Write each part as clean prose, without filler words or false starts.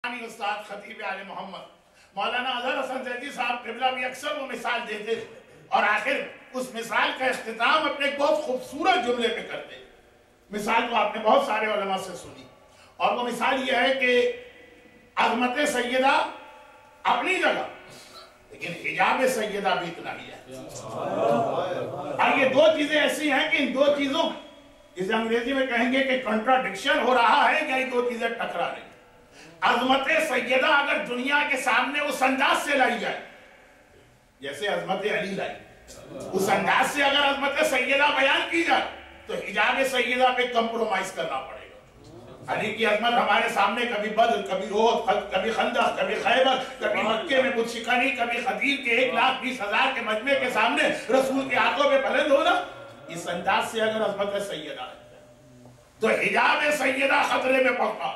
استاد خطیب آل محمد مولانا اظہر حسن زیدی صاحب قبلہ بھی اکثر وہ مثال دیتے اور آخر اس مثال کا اختتام اپنے ایک بہت خوبصورت جملے پہ کرتے. مثال تو آپ نے بہت سارے علماء سے سنی اور وہ مثال یہ ہے کہ عظمت سیدہ اپنی جگہ لیکن حجاب سیدہ بھی اتنا ہی ہے. اور یہ دو چیزیں ایسی ہیں کہ ان دو چیزوں جسے انگریزی میں کہیں گے کہ کنٹراڈکشن ہو رہا ہے کہ یہ دو چیزیں ٹکرا رہی ہیں. عظمت سیدہ اگر دنیا کے سامنے اس انداز سے لائی جائے جیسے عظمت علی لائی, اس انداز سے اگر عظمت سیدہ بیان کی جائے تو حجاب سیدہ پہ کمپرومائز کرنا پڑے گا. علی کی عظمت ہمارے سامنے کبھی بدر, کبھی احد, کبھی خندق, کبھی خیبر, کبھی مکے میں بت شکنی, کبھی خدیر کے 1,20,000 کے مجمع کے سامنے رسول کے ہاتھوں پہ بلند ہونا, اس انداز سے اگر عظمت سیدہ ہے تو حجاب سیدہ خطرے میں پڑتا.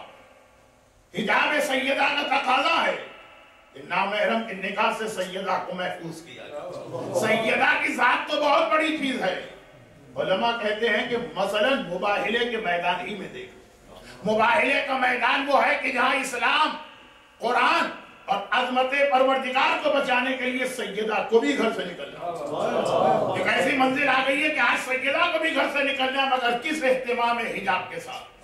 حجاب سیدہ کا تقاضا ہے کہ نامحرم کے نکاح سے سیدہ کو محفوظ کیا جائے. سیدہ کی ذات تو بہت بڑی چیز ہے. علماء کہتے ہیں کہ مثلا مباہلے کے میدان ہی میں دیکھو, مباہلے کا میدان وہ ہے کہ جہاں اسلام, قرآن اور عظمت پروردگار کو بچانے کے لیے سیدہ کو بھی گھر سے نکلنا. ایک ایسی منزل آ گئی ہے کہ آج سیدہ کو بھی گھر سے نکلنا, مگر کس اہتمام حجاب کے ساتھ.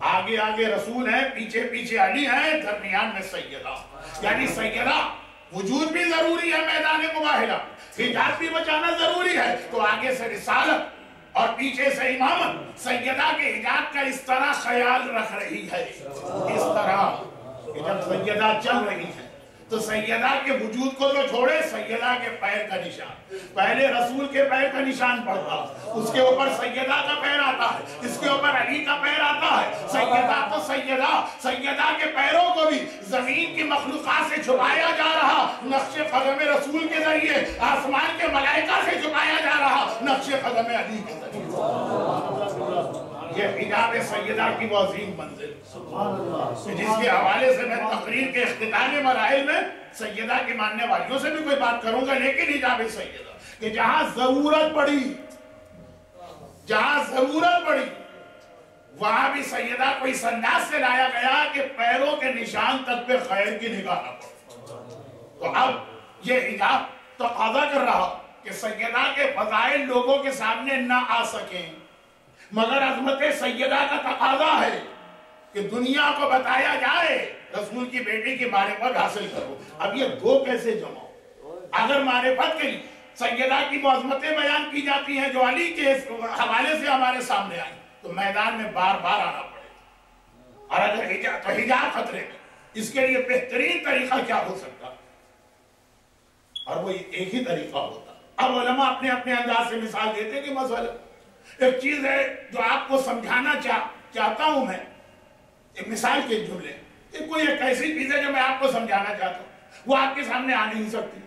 آگے آگے رسول ہیں, پیچھے پیچھے علی ہیں, درمیان میں سیدہ. یعنی سیدہ وجود بھی ضروری ہے میدان مباہلہ, حجاب بھی بچانا ضروری ہے, تو آگے سے رسالت اور پیچھے سے امامت. سیدہ کے حجاب کا اس طرح خیال رکھ رہی ہے, اس طرح کہ جب سیدہ چل رہی ہے تو سیدہ کے وجود کو تو چھوڑے, سیدہ کے پیر کا نشان پہلے رسول کے پیر کا نشان پڑتا, اس کے اوپر سیدہ کا پیر آتا ہے, اس کے اوپر علی کا پیر آتا ہے. سیدہ تو سیدہ کے پیروں کو بھی زمین کی مخلوقات سے چھپایا جا رہا نقش قدم رسول کے ذریعے, آسمان کے ملائکہ سے چھپایا جا رہا نقش قدم علی کے ذریعے. یہ حجاب سیدہ کی وہ عظیم منزل جس کے حوالے سے میں تقریر کے اختتامی مراحل میں سیدہ کے ماننے والیوں سے بھی کوئی بات کروں گا, لیکن حجاب سیدہ کہ جہاں ضرورت پڑی وہاں بھی سیدہ کو اس انداز سے لایا گیا کہ پیروں کے نشان تک پہ خیر کی نگاہ نہ پڑے. تو اب یہ حجاب تقاضا کر رہا کہ سیدہ کے فضائل لوگوں کے سامنے نہ آ سکیں, مگر عظمت سیدہ کا تقاضا ہے کہ دنیا کو بتایا جائے رسول کی بیٹی کی معرفت حاصل کرو. اب یہ دو کیسے جمع ہو؟ اگر معرفت کے لیے سیدہ کی وہ عظمتیں بیان کی جاتی ہیں جو علی کے حوالے سے ہمارے سامنے آئی تو میدان میں بار بار آنا پڑے, اور اگر تو حجاب خطرے میں, اس کے لیے بہترین طریقہ کیا ہو سکتا, اور وہ ایک ہی طریقہ ہوتا. اب علماء اپنے اپنے انداز سے مثال دیتے ہیں کہ مسئلہ ایک چیز ہے جو آپ کو سمجھانا چاہتا ہوں میں, ایک مثال کے جملے, کوئی ایک ایسی چیز ہے جو میں آپ کو سمجھانا چاہتا ہوں, وہ آپ کے سامنے آ نہیں سکتی.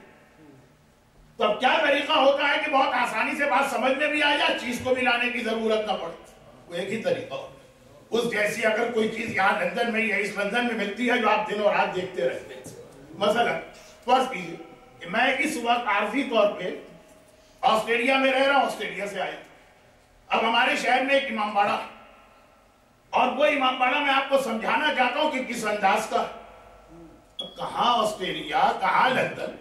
تو اب کیا طریقہ ہوتا ہے کہ بہت آسانی سے بات سمجھ میں بھی آ جائے, چیز کو بھی لانے کی ضرورت نہ پڑے. وہ ایک ہی طریقہ ہوتا ہے. اس جیسی اگر کوئی چیز یہاں لندن میں یا اس لندن میں ملتی ہے جو آپ دن اور رات دیکھتے رہتے ہیں, مثلا فرض کیجیے کہ میں اس وقت عارضی طور پہ آسٹریلیا میں رہ رہا ہوں, آسٹریلیا سے آیا. اب ہمارے شہر میں ایک امام باڑہ ہے, اور وہ امام باڑہ میں آپ کو سمجھانا چاہتا ہوں کہ کس انداز کا. کہاں آسٹریلیا, کہاں لندن,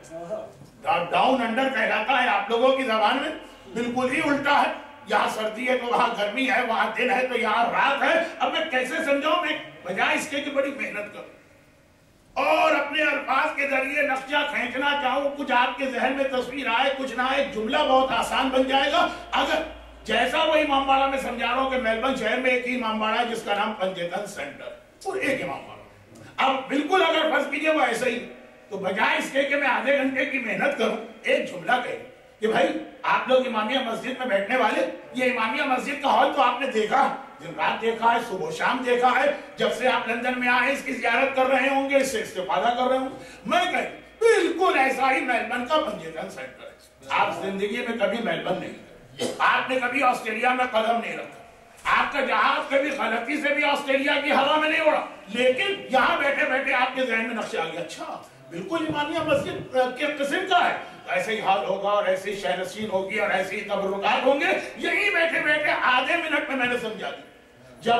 ڈاؤن انڈر کہلاتا ہے آپ لوگوں کی زبان میں, بالکل ہی الٹا ہے. یہاں سردی ہے تو وہاں گرمی ہے, وہاں دن ہے تو یہاں رات ہے. اب میں کیسے سمجھاؤں, میں بجائے اس کے کہ بڑی محنت کروں اور اپنے الفاظ کے ذریعے نقشہ کھینچنا چاہوں, کچھ آپ کے ذہن میں تصویر آئے کچھ نہ آئے, جملہ بہت آسان بن جائے گا اگر جیسا وہ امام باڑہ میں سمجھا رہا ہوں کہ میلبرن شہر میں ایک ہی امام باڑہ ہے جس کا نام پنجتن سینٹر, اور ایک امام باڑہ. اب بالکل اگر فرض کیجئے وہ ایسا ہی, تو بجائے اس کے کہ میں آدھے گھنٹے کی محنت کروں, ایک جملہ کہے کہ بھائی آپ لوگ امامیہ مسجد میں بیٹھنے والے, یہ امامیہ مسجد کا ہال تو آپ نے دیکھا, دن رات دیکھا ہے, صبح و شام دیکھا ہے, جب سے آپ لندن میں آئے اس کی زیارت کر رہے ہوں گے, اس سے استفادہ کر رہے ہوں. میں کہے بالکل ایسا ہی میلبرن کا پنجتن سینٹر ہے. آپ زندگی میں کبھی میلبرن نہیں گئے, آپ نے کبھی آسٹریلیا میں قدم نہیں رکھا, آپ کا جہاز کبھی غلطی سے بھی آسٹریلیا کی ہوا میں نہیں اڑا, لیکن یہاں بیٹھے بیٹھے آپ کے ذہن میں نقشہ آ گیا, اچھا بالکل امامیہ مسجد کے قسم کا ہے, ایسے ہی حال ہوگا اور ایسی شہرنشین ہوگی اور ایسی تبرکات ہوں گے. یہی بیٹھے بیٹھے آدھے منٹ میں نے سمجھا دی. جب